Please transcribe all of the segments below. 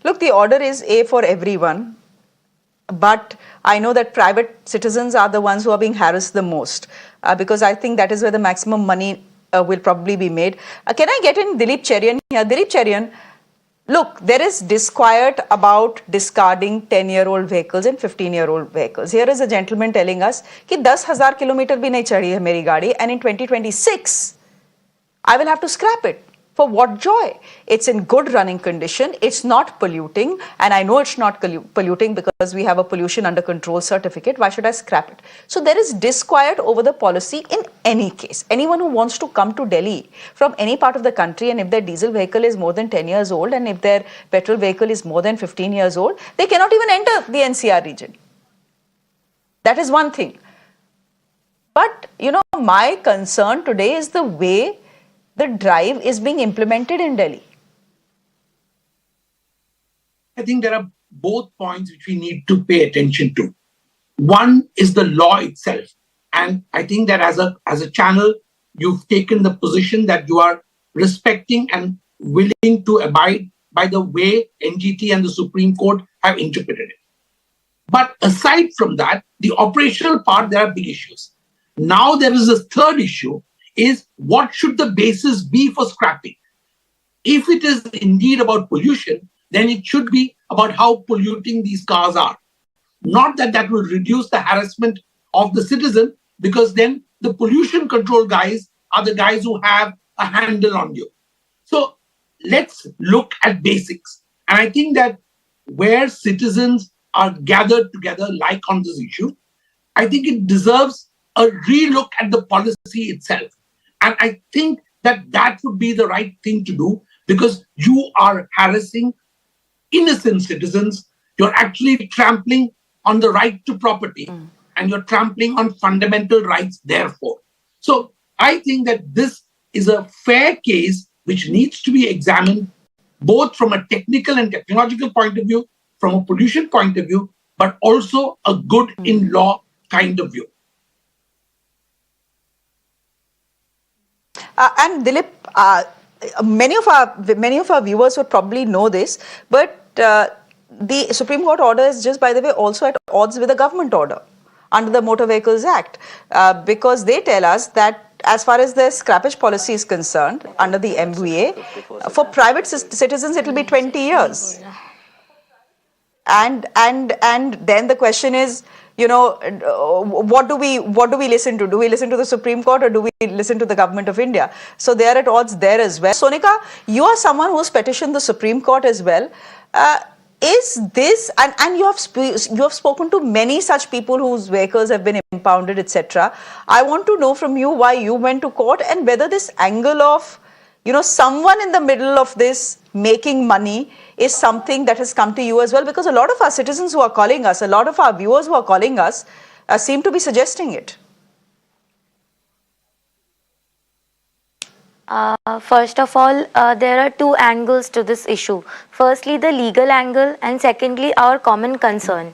Look, the order is A for everyone, but I know that private citizens are the ones who are being harassed the most, because I think that is where the maximum money will probably be made. Can I get in Dilip Cherian here? Dilip Cherian, look, there is disquiet about discarding 10-year-old vehicles and 15-year-old vehicles. Here is a gentleman telling us कि 10,000 kilometer भी नहीं चढ़ी है मेरी गाड़ी, and in 2026 I will have to scrap it. For what joy? It's in good running condition, it's not polluting, and I know it's not polluting because we have a pollution under control certificate. Why should I scrap it? So there is disquiet over the policy in any case. Anyone who wants to come to Delhi from any part of the country, and if their diesel vehicle is more than 10 years old and if their petrol vehicle is more than 15 years old, they cannot even enter the NCR region. That is one thing. But, you know, my concern today is the way the drive is being implemented in Delhi. I think there are both points which we need to pay attention to. One is the law itself. And I think that as a channel, you've taken the position that you are respecting and willing to abide by the way NGT and the Supreme Court have interpreted it. But aside from that, the operational part, there are big issues. Now there is a third issue, is what should the basis be for scrapping? If it is indeed about pollution, then it should be about how polluting these cars are. Not that that will reduce the harassment of the citizen, because then the pollution control guys are the guys who have a handle on you. So let's look at basics. And I think that where citizens are gathered together, like on this issue, I think it deserves a relook at the policy itself. And I think that that would be the right thing to do, because you are harassing innocent citizens. You're actually trampling on the right to property, and you're trampling on fundamental rights, therefore. So I think that this is a fair case which needs to be examined both from a technical and technological point of view, from a pollution point of view, but also a good in law kind of view. And Dilip, many of our viewers would probably know this, but the Supreme Court order is just, by the way, also at odds with the government order under the Motor Vehicles Act, because they tell us that as far as the scrappage policy is concerned under the MVA, for private citizens it will be 20 years. And then the question is, you know, what do we listen to? Do we listen to the Supreme Court, or do we listen to the government of India? So they are at odds there as well. Sonika, you are someone who has petitioned the Supreme Court as well. Is this, and you have spoken to many such people whose vehicles have been impounded, etc. I want to know from you why you went to court, and whether this angle of, you know, someone in the middle of this making money is something that has come to you as well, because a lot of our citizens who are calling us, a lot of our viewers who are calling us, seem to be suggesting it. First of all, there are two angles to this issue. Firstly, the legal angle, and secondly, our common concern.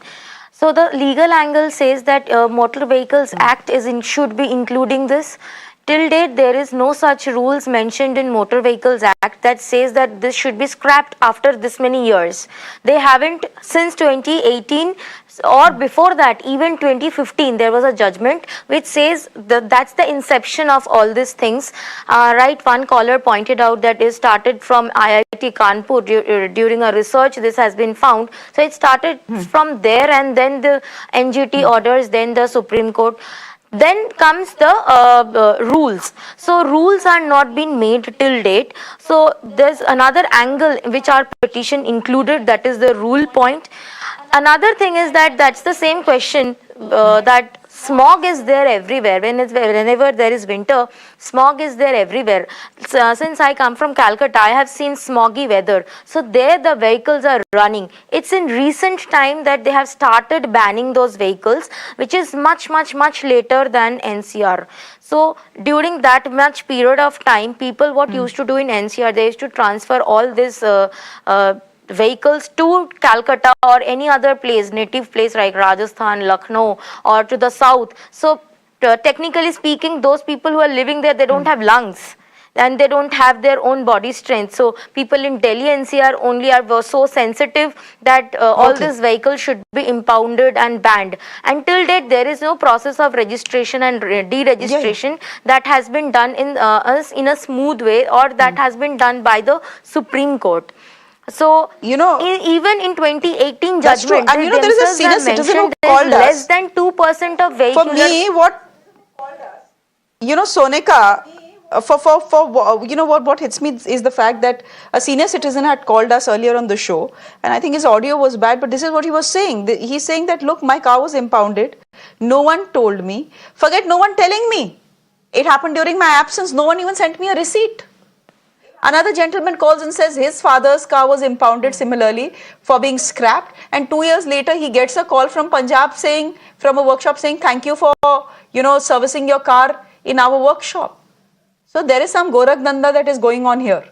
So the legal angle says that Motor Vehicles Act should be including this. Till date, there is no such rules mentioned in Motor Vehicles Act that says that this should be scrapped after this many years. They haven't since 2018, or before that, even 2015, there was a judgment which says that that's the inception of all these things. Right, one caller pointed out that it started from IIT Kanpur during a research. This has been found. So it started from there, and then the NGT orders, then the Supreme Court. Then comes the rules. So rules are not been made till date. So there's another angle which our petition included, that is the rule point. Another thing is that that's the same question, that smog is there everywhere. Whenever there is winter, smog is there everywhere. Since I come from Calcutta, I have seen smoggy weather. So there the vehicles are running. It's in recent time that they have started banning those vehicles, which is much later than NCR. So during that much period of time, people what used to do in NCR, they used to transfer all this vehicles to Calcutta or any other place, native place like Rajasthan, Lucknow, or to the south. So technically speaking, those people who are living there, they don't have lungs. and they don't have their own body strength. So people in Delhi NCR only were so sensitive that all Okay. these vehicles should be impounded and banned. Until date, there is no process of registration and deregistration that has been done in a smooth way, or that has been done by the Supreme Court. So, even in 2018 That's true. judgment, And they there is a themselves senior have citizen who mentioned there called is less us. than 2% of For vehicular. me, Sonika, what hits me is the fact that a senior citizen had called us earlier on the show, and I think his audio was bad, but this is what he was saying. He's saying that, look, my car was impounded. No one told me. Forget no one telling me. It happened during my absence. No one even sent me a receipt. Another gentleman calls and says his father's car was impounded similarly for being scrapped, and 2 years later he gets a call from Punjab saying, from a workshop saying, thank you for servicing your car in our workshop. So there is some Gorak Danda that is going on here.